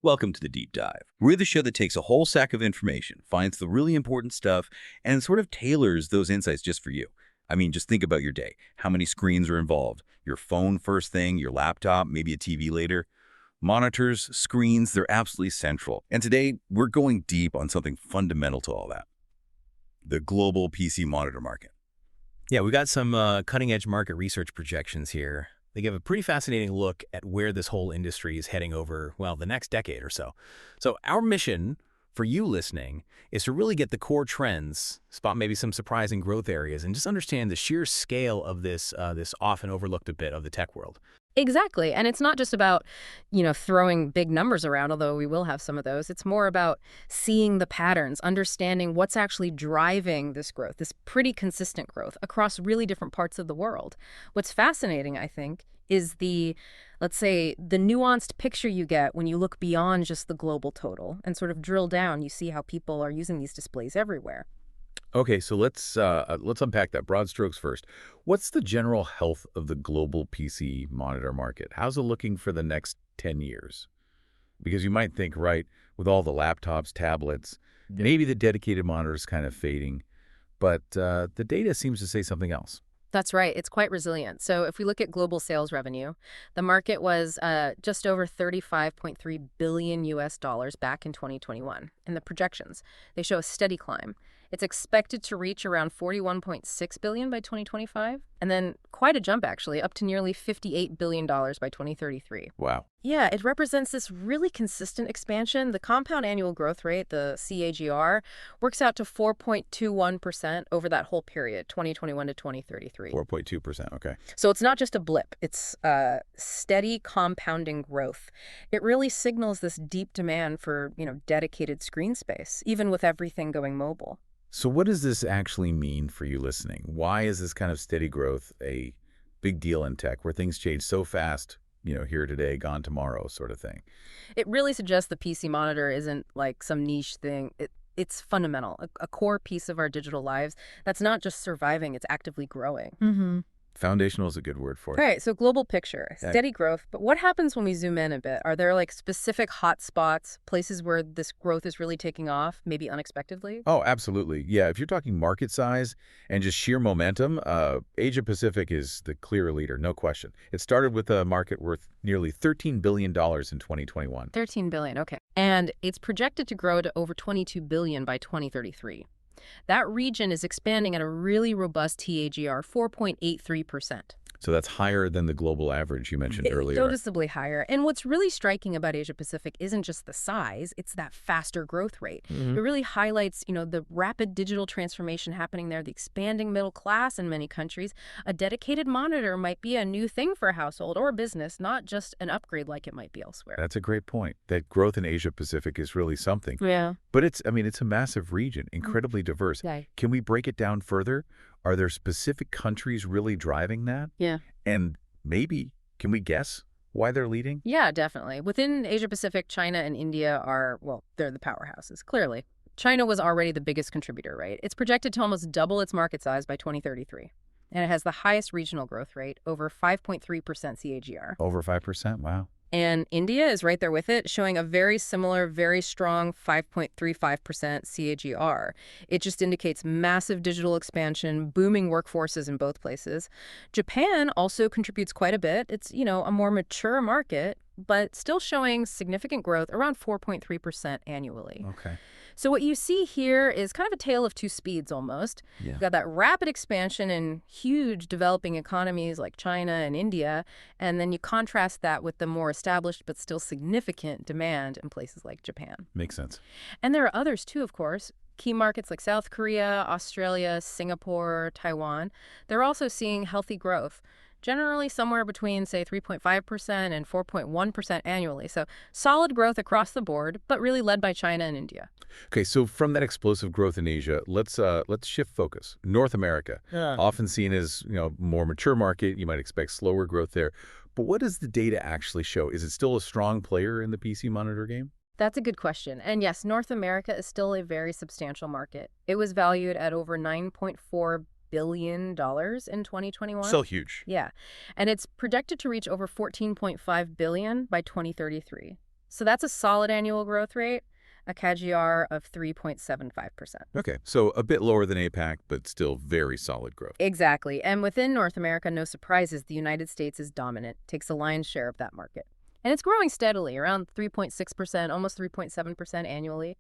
Welcome to the Deep Dive. We're the show that takes a whole sack of information, finds the really important stuff, and sort of tailors those insights just for you. I mean, just think about your day. How many screens are involved? Your phone first thing, your laptop, maybe a TV later. Monitors, screens, they're absolutely central. And today, we're going deep on something fundamental to all that. The global PC monitor market. Yeah, we got some cutting-edge market research projections here. They give a pretty fascinating look at where this whole industry is heading over, well, the next decade or so. So our mission for you listening is to really get the core trends, spot maybe some surprising growth areas, and just understand the sheer scale of this often overlooked a bit of the tech world. Exactly. And it's not just about, throwing big numbers around, although we will have some of those. It's more about seeing the patterns, understanding what's actually driving this growth, this pretty consistent growth across really different parts of the world. What's fascinating, I think, is let's say, the nuanced picture you get when you look beyond just the global total and sort of drill down. You see how people are using these displays everywhere. Okay, so let's unpack that. Broad strokes first. What's the general health of the global PC monitor market? How's it looking for the next 10 years? Because you might think, right, with all the laptops, tablets, maybe the dedicated monitor is kind of fading, but the data seems to say something else. That's right. It's quite resilient. So if we look at global sales revenue, the market was just over 35.3 billion US dollars back in 2021. And the projections, they show a steady climb. It's expected to reach around 41.6 billion by 2025, and then quite a jump actually, up to nearly $58 billion by 2033. Wow. Yeah, it represents this really consistent expansion. The compound annual growth rate, the CAGR, works out to 4.21% over that whole period, 2021 to 2033. 4.2%, okay. So it's not just a blip. It's steady compounding growth. It really signals this deep demand for, dedicated screen space, even with everything going mobile. So what does this actually mean for you listening? Why is this kind of steady growth a big deal in tech where things change so fast, here today, gone tomorrow sort of thing? It really suggests the PC monitor isn't like some niche thing. It's fundamental, a core piece of our digital lives that's not just surviving, it's actively growing. Mm-hmm. Foundational is a good word for it. Right, so global picture, steady growth. But what happens when we zoom in a bit? Are there specific hot spots, places where this growth is really taking off, maybe unexpectedly? Oh, absolutely. Yeah, if you're talking market size and just sheer momentum, Asia Pacific is the clear leader, no question. It started with a market worth nearly $13 billion in 2021. 13 billion, okay. And it's projected to grow to over 22 billion by 2033. That region is expanding at a really robust CAGR, 4.83%. So that's higher than the global average you mentioned earlier. Noticeably higher. And what's really striking about Asia Pacific isn't just the size, it's that faster growth rate. Mm-hmm. It really highlights, the rapid digital transformation happening there, the expanding middle class in many countries. A dedicated monitor might be a new thing for a household or a business, not just an upgrade like it might be elsewhere. That's a great point. That growth in Asia Pacific is really something. Yeah. But it's a massive region, incredibly diverse. Yeah. Can we break it down further? Are there specific countries really driving that? Yeah. And maybe, can we guess why they're leading? Yeah, definitely. Within Asia Pacific, China and India they're the powerhouses, clearly. China was already the biggest contributor, right? It's projected to almost double its market size by 2033. And it has the highest regional growth rate, over 5.3% CAGR. Over 5%? Wow. And India is right there with it, showing a very similar, very strong 5.35% CAGR. It just indicates massive digital expansion, booming workforces in both places. Japan also contributes quite a bit. It's, a more mature market, but still showing significant growth, around 4.3% annually. Okay. So what you see here is kind of a tale of two speeds almost. Yeah. You've got that rapid expansion in huge developing economies like China and India, and then you contrast that with the more established but still significant demand in places like Japan. Makes sense. And there are others too, of course. Key markets like South Korea, Australia, Singapore, Taiwan, they're also seeing healthy growth. Generally somewhere between, say, 3.5% and 4.1% annually. So solid growth across the board, but really led by China and India. Okay, so from that explosive growth in Asia, let's shift focus. North America, often seen as more mature market. You might expect slower growth there. But what does the data actually show? Is it still a strong player in the PC monitor game? That's a good question. And yes, North America is still a very substantial market. It was valued at over $9.4 billion in 2021. Still huge. Yeah. And it's projected to reach over $14.5 billion by 2033. So that's a solid annual growth rate, a CAGR of 3.75%. Okay, so a bit lower than APAC, but still very solid growth. Exactly. And within North America, no surprises, the United States is dominant, takes the lion's share of that market. And it's growing steadily, around 3.6%, almost 3.7% annually.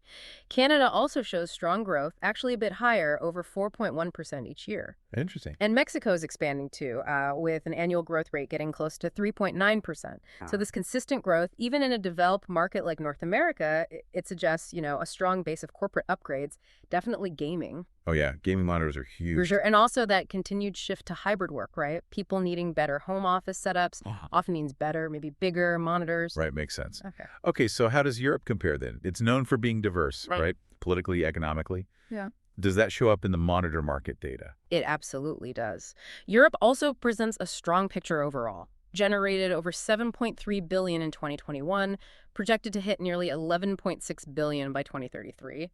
Canada also shows strong growth, actually a bit higher, over 4.1% each year. Interesting. And Mexico is expanding too, with an annual growth rate getting close to 3.9%. So this consistent growth, even in a developed market like North America, it suggests, a strong base of corporate upgrades, definitely gaming. Oh yeah, gaming monitors are huge. For sure. And also that continued shift to hybrid work, right? People needing better home office setups often means better, maybe bigger monitors. Right, makes sense. Okay. Okay, so how does Europe compare then? It's known for being diverse, right? Politically, economically. Yeah. Does that show up in the monitor market data? It absolutely does. Europe also presents a strong picture overall. Generated over $7.3 billion in 2021, projected to hit nearly $11.6 billion by 2033.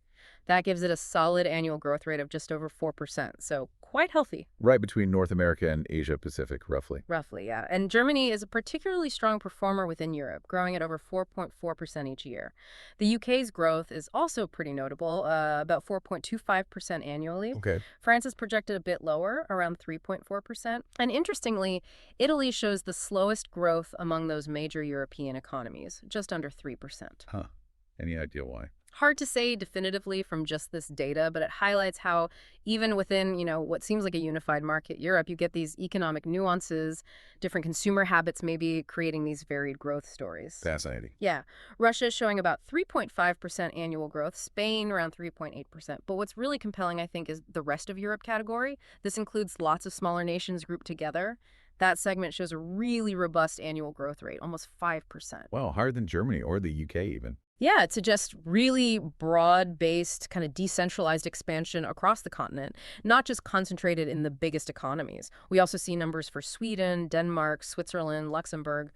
That gives it a solid annual growth rate of just over 4%, so quite healthy. Right between North America and Asia Pacific, roughly. Roughly, yeah. And Germany is a particularly strong performer within Europe, growing at over 4.4% each year. The UK's growth is also pretty notable, about 4.25% annually. Okay. France is projected a bit lower, around 3.4%. And interestingly, Italy shows the slowest growth among those major European economies, just under 3%. Huh. Any idea why? Hard to say definitively from just this data, but it highlights how even within, what seems like a unified market, Europe, you get these economic nuances, different consumer habits maybe creating these varied growth stories. Fascinating. Yeah. Russia is showing about 3.5% annual growth, Spain around 3.8%. But what's really compelling, I think, is the rest of Europe category. This includes lots of smaller nations grouped together. That segment shows a really robust annual growth rate, almost 5%. Well, higher than Germany or the UK even. Yeah, it suggests really broad-based, kind of decentralized expansion across the continent, not just concentrated in the biggest economies. We also see numbers for Sweden, Denmark, Switzerland, Luxembourg,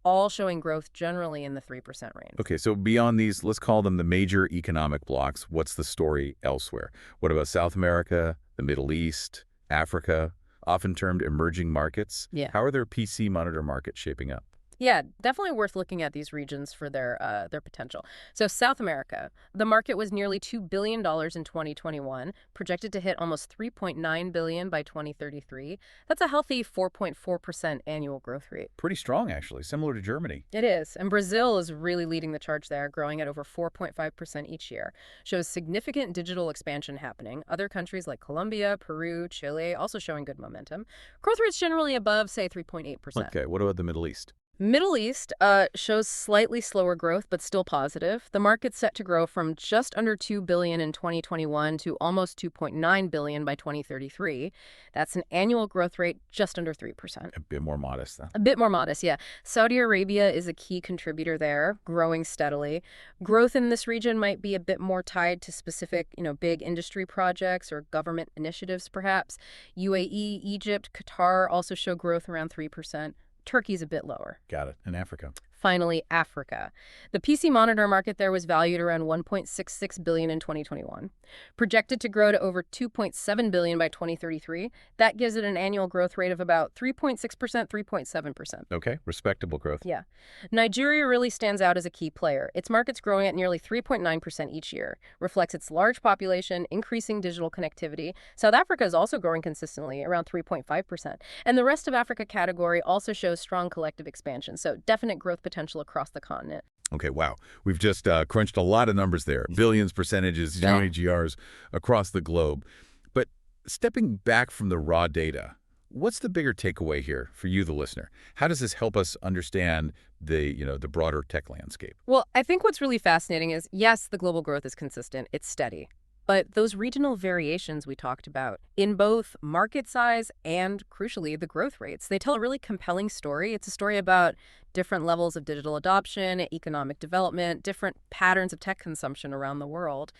all showing growth generally in the 3% range. Okay, so beyond these, let's call them the major economic blocks. What's the story elsewhere? What about South America, the Middle East, Africa, often termed emerging markets? Yeah. How are their PC monitor markets shaping up? Yeah, definitely worth looking at these regions for their potential. So South America, the market was nearly $2 billion in 2021, projected to hit almost $3.9 billion by 2033. That's a healthy 4.4% annual growth rate. Pretty strong, actually, similar to Germany. It is. And Brazil is really leading the charge there, growing at over 4.5% each year. Shows significant digital expansion happening. Other countries like Colombia, Peru, Chile also showing good momentum. Growth rates generally above, say, 3.8%. Okay, what about the Middle East? Middle East shows slightly slower growth, but still positive. The market's set to grow from just under $2 billion in 2021 to almost $2.9 billion by 2033. That's an annual growth rate just under 3%. A bit more modest, then. A bit more modest, yeah. Saudi Arabia is a key contributor there, growing steadily. Growth in this region might be a bit more tied to specific, big industry projects or government initiatives, perhaps. UAE, Egypt, Qatar also show growth around 3%. Turkey's a bit lower. Got it. And Africa. Finally, Africa. The PC monitor market there was valued around $1.66 billion in 2021. Projected to grow to over $2.7 billion by 2033. That gives it an annual growth rate of about 3.6%, 3.7%. Okay, respectable growth. Yeah. Nigeria really stands out as a key player. Its market's growing at nearly 3.9% each year. Reflects its large population, increasing digital connectivity. South Africa is also growing consistently, around 3.5%. And the rest of Africa category also shows strong collective expansion. So definite growth potential across the continent. Okay, wow. We've just crunched a lot of numbers there. Billions, percentages, CAGRs across the globe. But stepping back from the raw data, what's the bigger takeaway here for you, the listener? How does this help us understand the broader tech landscape? Well, I think what's really fascinating is, yes, the global growth is consistent. It's steady. But those regional variations we talked about in both market size and, crucially, the growth rates, they tell a really compelling story. It's a story about different levels of digital adoption, economic development, different patterns of tech consumption around the world.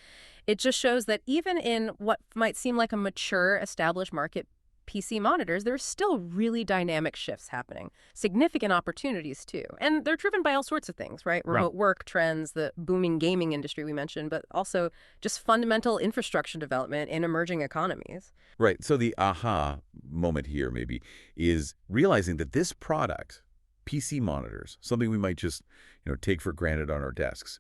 It just shows that even in what might seem like a mature, established market, PC monitors, there's still really dynamic shifts happening. Significant opportunities, too. And they're driven by all sorts of things, right? Remote work trends, the booming gaming industry we mentioned, but also just fundamental infrastructure development in emerging economies. Right. So the aha moment here maybe is realizing that this product, PC monitors, something we might just, take for granted on our desks.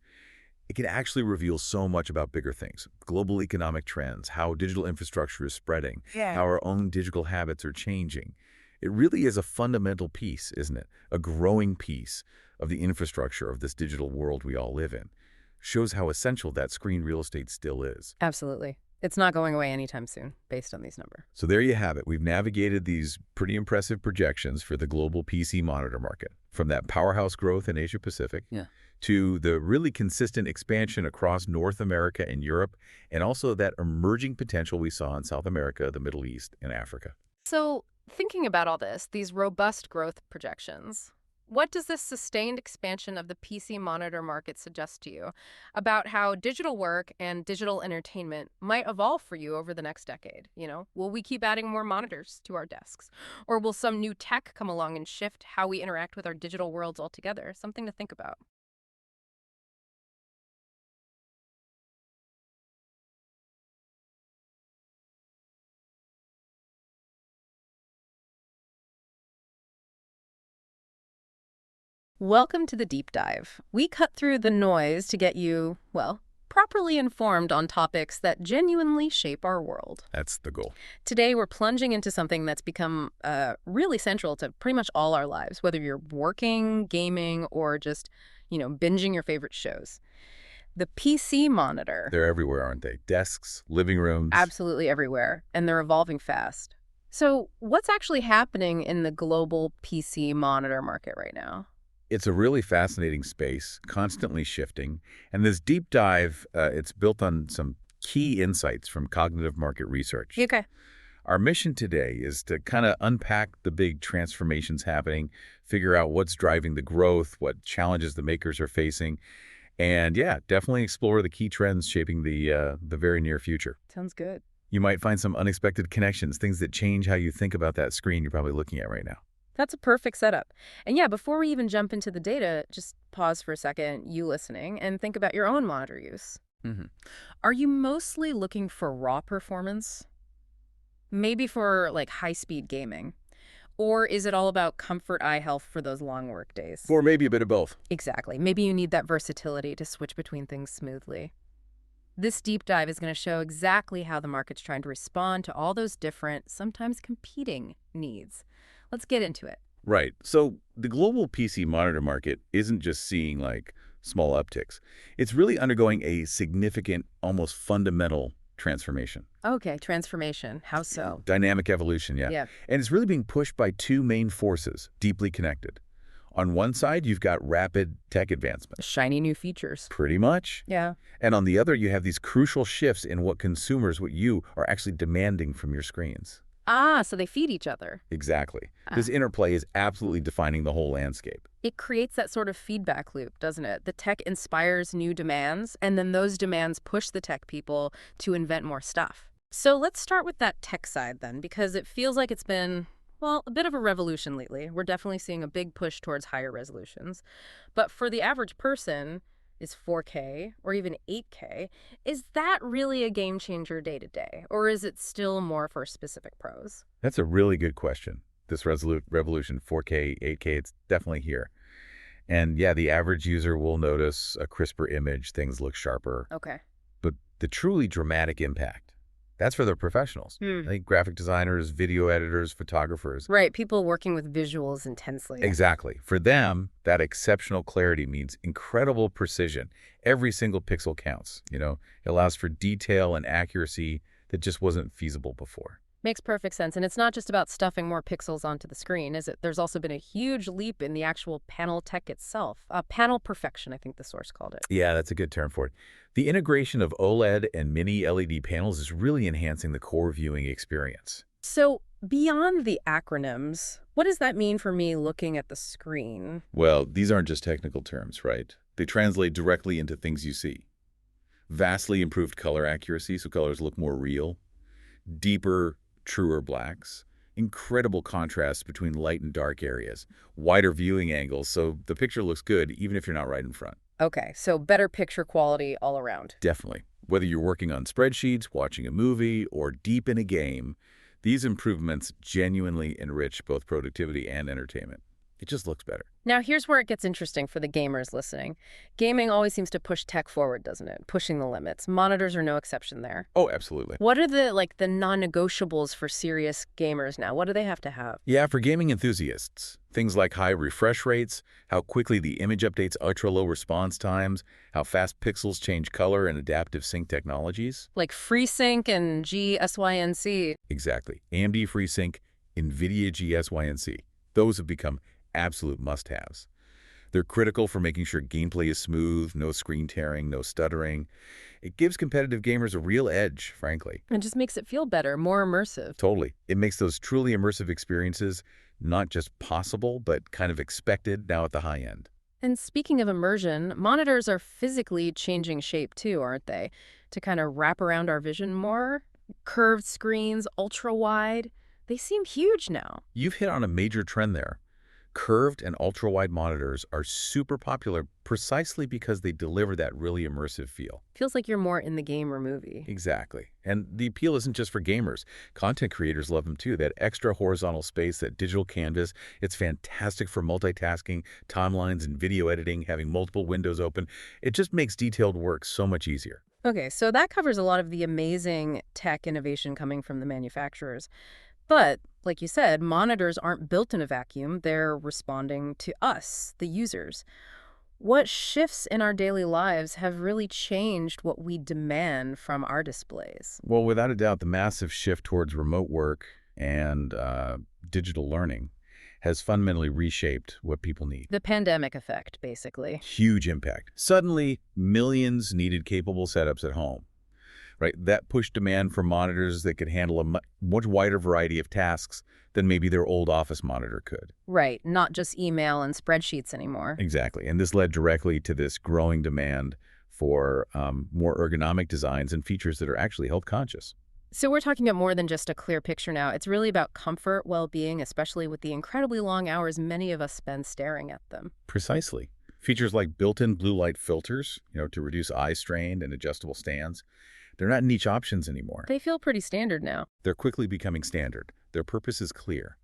It can actually reveal so much about bigger things, global economic trends, how digital infrastructure is spreading, how our own digital habits are changing. It really is a fundamental piece, isn't it? A growing piece of the infrastructure of this digital world we all live in. Shows how essential that screen real estate still is. Absolutely. It's not going away anytime soon, based on these numbers. So there you have it. We've navigated these pretty impressive projections for the global PC monitor market, from that powerhouse growth in Asia Pacific to the really consistent expansion across North America and Europe, and also that emerging potential we saw in South America, the Middle East, and Africa. So, thinking about all this, these robust growth projections, what does this sustained expansion of the PC monitor market suggest to you about how digital work and digital entertainment might evolve for you over the next decade? Will we keep adding more monitors to our desks? Or will some new tech come along and shift how we interact with our digital worlds altogether? Something to think about. Welcome to the deep dive. We cut through the noise to get you, well, properly informed on topics that genuinely shape our world. That's the goal. Today, we're plunging into something that's become really central to pretty much all our lives, whether you're working, gaming, or just, binging your favorite shows. The PC monitor. They're everywhere, aren't they? Desks, living rooms. Absolutely everywhere, and they're evolving fast. So what's actually happening in the global PC monitor market right now? It's a really fascinating space, constantly shifting. And this deep dive, it's built on some key insights from cognitive market research. Okay. Our mission today is to kind of unpack the big transformations happening, figure out what's driving the growth, what challenges the makers are facing, and definitely explore the key trends shaping the very near future. Sounds good. You might find some unexpected connections, things that change how you think about that screen you're probably looking at right now. That's a perfect setup. And before we even jump into the data, just pause for a second, you listening, and think about your own monitor use. Are you mostly looking for raw performance? Maybe for high-speed gaming? Or is it all about comfort eye health for those long work days? Or maybe a bit of both. Exactly. Maybe you need that versatility to switch between things smoothly. This deep dive is going to show exactly how the market's trying to respond to all those different, sometimes competing needs. Let's get into it. Right. So the global PC monitor market isn't just seeing small upticks. It's really undergoing a significant, almost fundamental transformation. Okay, transformation. How so? Dynamic evolution, yeah. And it's really being pushed by two main forces, deeply connected. On one side, you've got rapid tech advancement. Shiny new features. Pretty much. Yeah. And on the other, you have these crucial shifts in what you are actually demanding from your screens. So they feed each other. Exactly. This interplay is absolutely defining the whole landscape. It creates that sort of feedback loop, doesn't it? The tech inspires new demands, and then those demands push the tech people to invent more stuff. So let's start with that tech side then, because it feels like it's been, a bit of a revolution lately. We're definitely seeing a big push towards higher resolutions. But for the average person, is 4K or even 8K, is that really a game changer day to day? Or is it still more for specific pros? That's a really good question. This revolution, 4K, 8K, it's definitely here. And the average user will notice a crisper image, things look sharper. Okay. But the truly dramatic impact, that's for the professionals. I think graphic designers, video editors, photographers. Right, people working with visuals intensely. Exactly. For them, that exceptional clarity means incredible precision. Every single pixel counts. It allows for detail and accuracy that just wasn't feasible before. Makes perfect sense. And it's not just about stuffing more pixels onto the screen, is it? There's also been a huge leap in the actual panel tech itself. Panel perfection, I think the source called it. Yeah, that's a good term for it. The integration of OLED and mini LED panels is really enhancing the core viewing experience. So beyond the acronyms, what does that mean for me looking at the screen? Well, these aren't just technical terms, right? They translate directly into things you see. Vastly improved color accuracy, so colors look more real. Deeper, truer blacks, incredible contrast between light and dark areas, wider viewing angles, so the picture looks good even if you're not right in front. Okay, so better picture quality all around. Definitely. Whether you're working on spreadsheets, watching a movie, or deep in a game, these improvements genuinely enrich both productivity and entertainment. It just looks better. Now, here's where it gets interesting for the gamers listening. Gaming always seems to push tech forward, doesn't it? Pushing the limits. Monitors are no exception there. Oh, absolutely. What are the non-negotiables for serious gamers now? What do they have to have? Yeah, for gaming enthusiasts, things like high refresh rates, how quickly the image updates, ultra-low response times, how fast pixels change color, and adaptive sync technologies. Like FreeSync and GSYNC. Exactly. AMD FreeSync, NVIDIA GSYNC. Those have become absolute must-haves. They're critical for making sure gameplay is smooth, no screen tearing, no stuttering. It gives competitive gamers a real edge, frankly. It just makes it feel better, more immersive. Totally. It makes those truly immersive experiences not just possible, but kind of expected now at the high end. And speaking of immersion, monitors are physically changing shape too, aren't they? To kind of wrap around our vision more. Curved screens, ultra-wide. They seem huge now. You've hit on a major trend there. Curved and ultra-wide monitors are super popular precisely because they deliver that really immersive feel. Feels like you're more in the game or movie. Exactly. And the appeal isn't just for gamers. Content creators love them too. That extra horizontal space, that digital canvas, it's fantastic for multitasking, timelines, and video editing, having multiple windows open. It just makes detailed work so much easier. Okay, so that covers a lot of the amazing tech innovation coming from the manufacturers. But, like you said, monitors aren't built in a vacuum. They're responding to us, the users. What shifts in our daily lives have really changed what we demand from our displays? Well, without a doubt, the massive shift towards remote work and digital learning has fundamentally reshaped what people need. The pandemic effect, basically. Huge impact. Suddenly, millions needed capable setups at home. Right? That pushed demand for monitors that could handle a much wider variety of tasks than maybe their old office monitor could. Right, not just email and spreadsheets anymore. Exactly. And this led directly to this growing demand for more ergonomic designs and features that are actually health conscious. So we're talking about more than just a clear picture now. It's really about comfort, well-being, especially with the incredibly long hours many of us spend staring at them. Precisely. Features like built-in blue light filters, to reduce eye strain, and adjustable stands. They're not niche options anymore. They feel pretty standard now. They're quickly becoming standard. Their purpose is clear.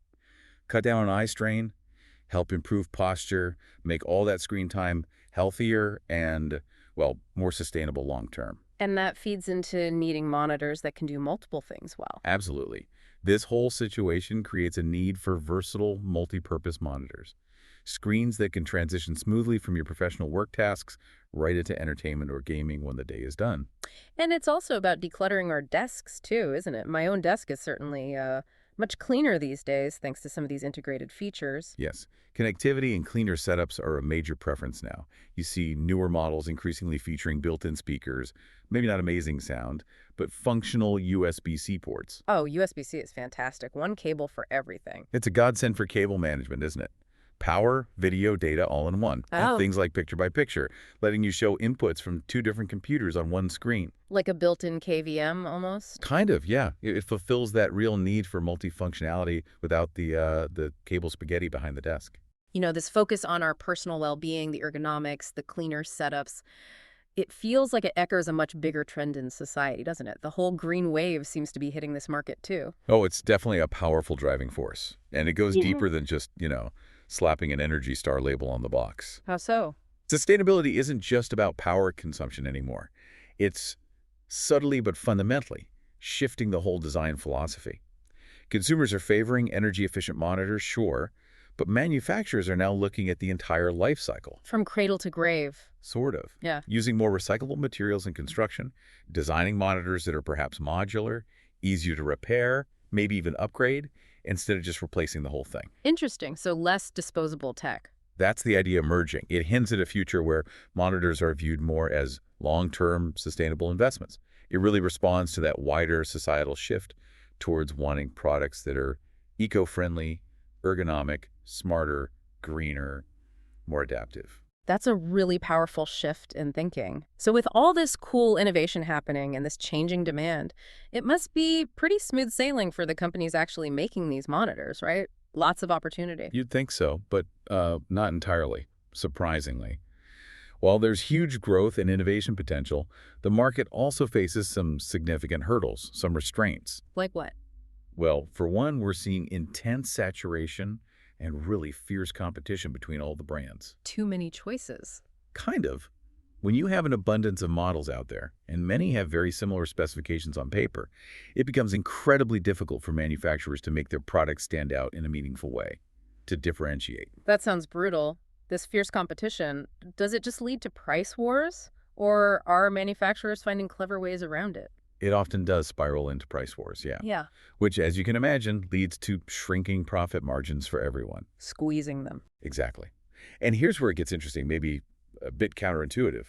Cut down on eye strain, help improve posture, make all that screen time healthier and, well, more sustainable long term. And that feeds into needing monitors that can do multiple things well. Absolutely. This whole situation creates a need for versatile, multi-purpose monitors. Screens that can transition smoothly from your professional work tasks right into entertainment or gaming when the day is done. And it's also about decluttering our desks, too, isn't it? My own desk is certainly much cleaner these days, thanks to some of these integrated features. Yes. Connectivity and cleaner setups are a major preference now. You see newer models increasingly featuring built-in speakers, maybe not amazing sound, but functional USB-C ports. Oh, USB-C is fantastic. One cable for everything. It's a godsend for cable management, isn't it? Power, video, data all in one. Oh. And things like picture-by-picture, letting you show inputs from two different computers on one screen. Like a built-in KVM, almost? Kind of, yeah. It fulfills that real need for multifunctionality without the cable spaghetti behind the desk. This focus on our personal well-being, the ergonomics, the cleaner setups, it feels like it echoes a much bigger trend in society, doesn't it? The whole green wave seems to be hitting this market, too. Oh, it's definitely a powerful driving force. And it goes deeper than just, slapping an Energy Star label on the box. How so? Sustainability isn't just about power consumption anymore. It's subtly but fundamentally shifting the whole design philosophy. Consumers are favoring energy-efficient monitors, sure, but manufacturers are now looking at the entire life cycle. From cradle to grave. Sort of. Yeah. Using more recyclable materials in construction, designing monitors that are perhaps modular, easier to repair, maybe even upgrade, instead of just replacing the whole thing. Interesting. So less disposable tech. That's the idea emerging. It hints at a future where monitors are viewed more as long-term sustainable investments. It really responds to that wider societal shift towards wanting products that are eco-friendly, ergonomic, smarter, greener, more adaptive. That's a really powerful shift in thinking. So with all this cool innovation happening and this changing demand, it must be pretty smooth sailing for the companies actually making these monitors, right? Lots of opportunity. You'd think so, but not entirely, surprisingly. While there's huge growth and innovation potential, the market also faces some significant hurdles, some restraints. Like what? Well, for one, we're seeing intense saturation and really fierce competition between all the brands. Too many choices. Kind of. When you have an abundance of models out there, and many have very similar specifications on paper, it becomes incredibly difficult for manufacturers to make their products stand out in a meaningful way, to differentiate. That sounds brutal. This fierce competition, does it just lead to price wars? Or are manufacturers finding clever ways around it? It often does spiral into price wars, yeah. Yeah. Which, as you can imagine, leads to shrinking profit margins for everyone. Squeezing them. Exactly. And here's where it gets interesting, maybe a bit counterintuitive.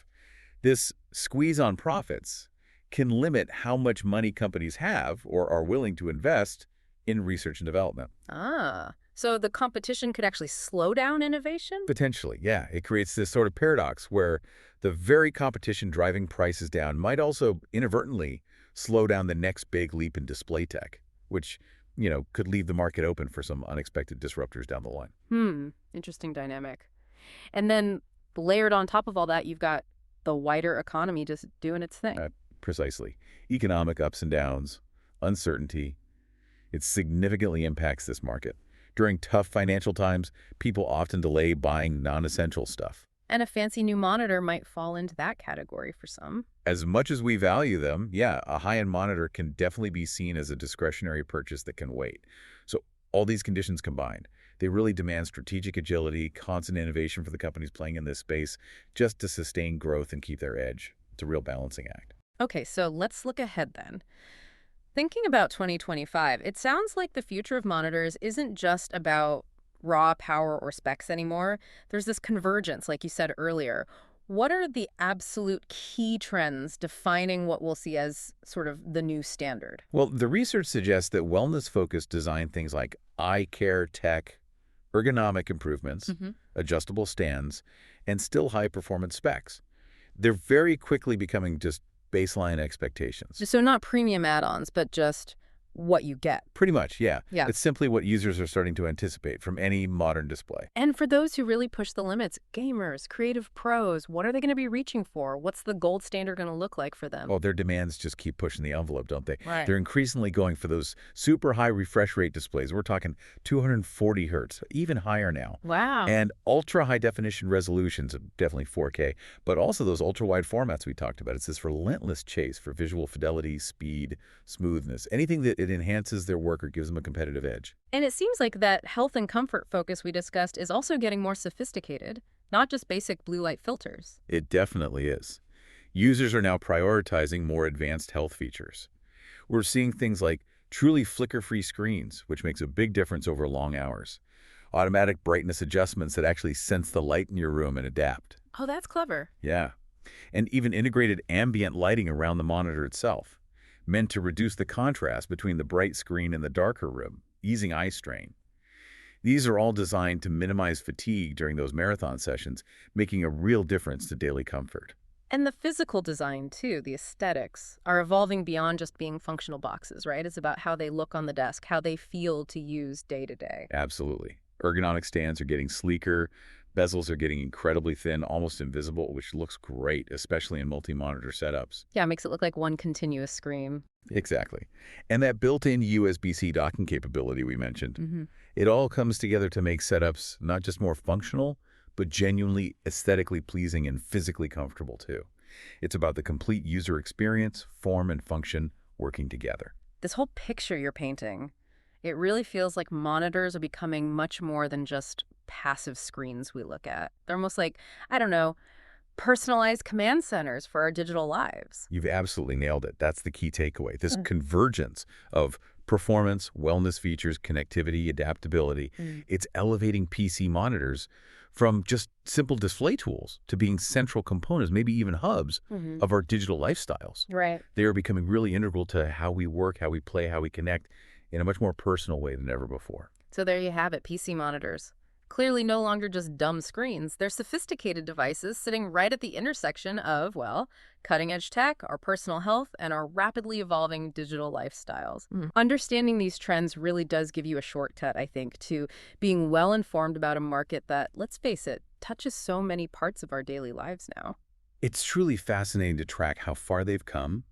This squeeze on profits can limit how much money companies have or are willing to invest in research and development. Ah, so the competition could actually slow down innovation? Potentially, yeah. It creates this sort of paradox where the very competition driving prices down might also inadvertently slow down the next big leap in display tech, which, could leave the market open for some unexpected disruptors down the line. Interesting dynamic. And then layered on top of all that, you've got the wider economy just doing its thing. Precisely. Economic ups and downs, uncertainty. It significantly impacts this market. During tough financial times, people often delay buying non-essential stuff. And a fancy new monitor might fall into that category for some. As much as we value them, yeah, a high-end monitor can definitely be seen as a discretionary purchase that can wait. So all these conditions combined, they really demand strategic agility, constant innovation for the companies playing in this space just to sustain growth and keep their edge. It's a real balancing act. Okay, so let's look ahead then. Thinking about 2025, it sounds like the future of monitors isn't just about raw power or specs anymore. There's this convergence, like you said earlier. What are the absolute key trends defining what we'll see as sort of the new standard? Well, the research suggests that wellness-focused design, things like eye care tech, ergonomic improvements, adjustable stands, and still high-performance specs, they're very quickly becoming just baseline expectations. So not premium add-ons, but just what you get. Pretty much, yeah. Yeah. It's simply what users are starting to anticipate from any modern display. And for those who really push the limits, gamers, creative pros, what are they going to be reaching for? What's the gold standard going to look like for them? Well, their demands just keep pushing the envelope, don't they? Right. They're increasingly going for those super high refresh rate displays. We're talking 240 hertz, even higher now. Wow. And ultra high definition resolutions, definitely 4K, but also those ultra wide formats we talked about. It's this relentless chase for visual fidelity, speed, smoothness, anything that it enhances their work or gives them a competitive edge. And it seems like that health and comfort focus we discussed is also getting more sophisticated, not just basic blue light filters. It definitely is. Users are now prioritizing more advanced health features. We're seeing things like truly flicker-free screens, which makes a big difference over long hours. Automatic brightness adjustments that actually sense the light in your room and adapt. Oh, that's clever. Yeah. And even integrated ambient lighting around the monitor itself, meant to reduce the contrast between the bright screen and the darker room, easing eye strain. These are all designed to minimize fatigue during those marathon sessions, making a real difference to daily comfort. And the physical design, too, the aesthetics, are evolving beyond just being functional boxes, right? It's about how they look on the desk, how they feel to use day to day. Absolutely. Ergonomic stands are getting sleeker, bezels are getting incredibly thin, almost invisible, which looks great, especially in multi-monitor setups. Yeah, it makes it look like one continuous screen. Exactly. And that built-in USB-C docking capability we mentioned, it all comes together to make setups not just more functional, but genuinely aesthetically pleasing and physically comfortable too. It's about the complete user experience, form, and function working together. This whole picture you're painting, it really feels like monitors are becoming much more than just passive screens we look at. They're almost like, I don't know, personalized command centers for our digital lives. You've absolutely nailed it. That's the key takeaway. This convergence of performance, wellness features, connectivity, adaptability, it's elevating PC monitors from just simple display tools to being central components, maybe even hubs of our digital lifestyles. Right. They are becoming really integral to how we work, how we play, how we connect in a much more personal way than ever before. So there you have it, PC monitors. Clearly no longer just dumb screens. They're sophisticated devices sitting right at the intersection of, well, cutting-edge tech, our personal health, and our rapidly evolving digital lifestyles. Understanding these trends really does give you a shortcut, I think, to being well-informed about a market that, let's face it, touches so many parts of our daily lives now. It's truly fascinating to track how far they've come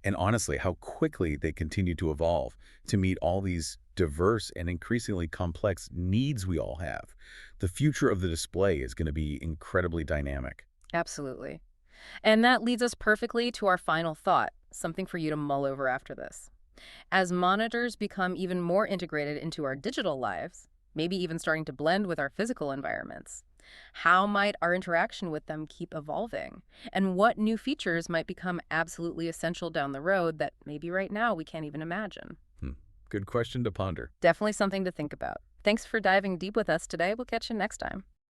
and honestly how quickly they continue to evolve to meet all these diverse and increasingly complex needs we all have, the future of the display is going to be incredibly dynamic. Absolutely. And that leads us perfectly to our final thought, something for you to mull over after this. As monitors become even more integrated into our digital lives, maybe even starting to blend with our physical environments, how might our interaction with them keep evolving? And what new features might become absolutely essential down the road that maybe right now we can't even imagine? Good question to ponder. Definitely something to think about. Thanks for diving deep with us today. We'll catch you next time.